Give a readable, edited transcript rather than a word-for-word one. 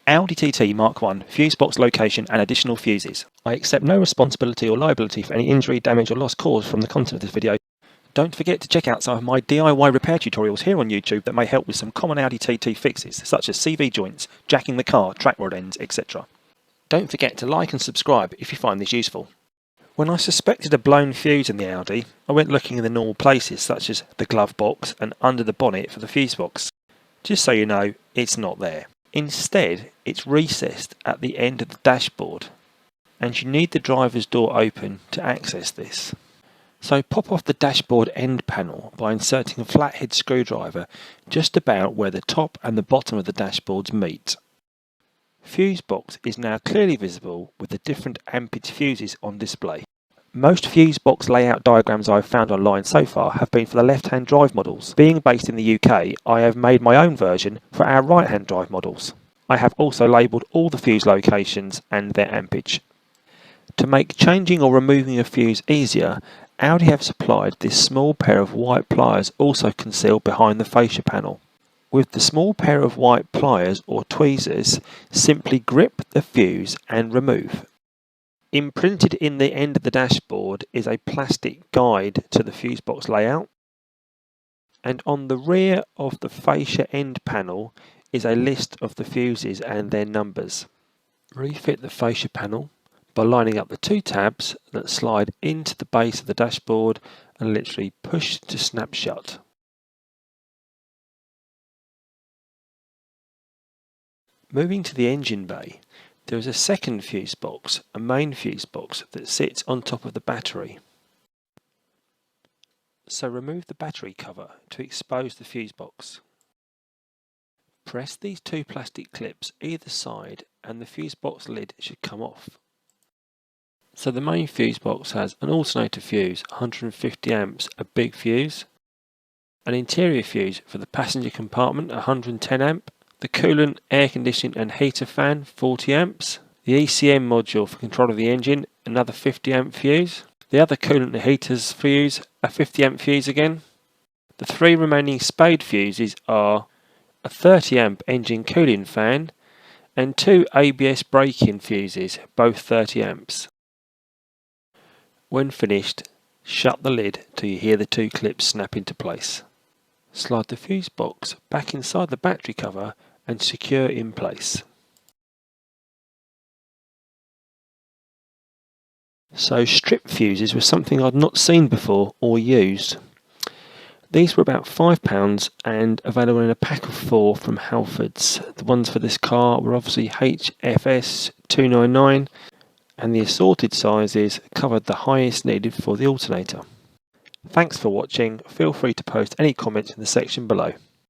Audi TT Mk1 Fusebox location and additional fuses. I accept no responsibility or liability for any injury, damage or loss caused from the content of this video. Don't forget to check out some of my DIY repair tutorials here on YouTube that may help with some common Audi TT fixes such as CV joints, jacking the car, track rod ends, etc. Don't forget to like and subscribe if you find this useful. When I suspected a blown fuse in the Audi, I went looking in the normal places such as the glove box and under the bonnet for the fuse box. Just so you know, it's not there. Instead, it's recessed at the end of the dashboard, and you need the driver's door open to access this. So pop off the dashboard end panel by inserting a flathead screwdriver just about where the top and the bottom of the dashboards meet. Fusebox is now clearly visible with the different ampage fuses on display. Most Fusebox layout diagrams I've found online so far have been for the left-hand drive models. Being based in the UK, I have made my own version for our right-hand drive models. I have also labelled all the fuse locations and their ampage. To make changing or removing a fuse easier, Audi have supplied this small pair of white pliers also concealed behind the fascia panel. With the small pair of white pliers or tweezers, simply grip the fuse and remove. Imprinted in the end of the dashboard is a plastic guide to the Fusebox layout, and on the rear of the fascia end panel is a list of the fuses and their numbers. Refit the fascia panel by lining up the two tabs that slide into the base of the dashboard and literally push to snap shut. Moving to the engine bay, there is a second fuse box, a main fuse box that sits on top of the battery. So remove the battery cover to expose the fuse box. Press these two plastic clips either side and the fuse box lid should come off. So the main fuse box has an alternator fuse, 150 amps, a big fuse, an interior fuse for the passenger compartment, 110 amp, the coolant, air conditioning and heater fan, 40 amps, the ECM module for control of the engine, another 50 amp fuse, the other coolant and heaters fuse, a 50 amp fuse again. The three remaining spade fuses are a 30 amp engine cooling fan and two ABS braking fuses, both 30 amps. When finished, shut the lid till you hear the two clips snap into place. Slide the fuse box back inside the battery cover and secure in place. So strip fuses were something I'd not seen before or used. These were about £5 and available in a pack of 4 from Halfords. The ones for this car were obviously HFS 299 and the assorted sizes covered the highest needed for the alternator. Thanks for watching. Feel free to post any comments in the section below.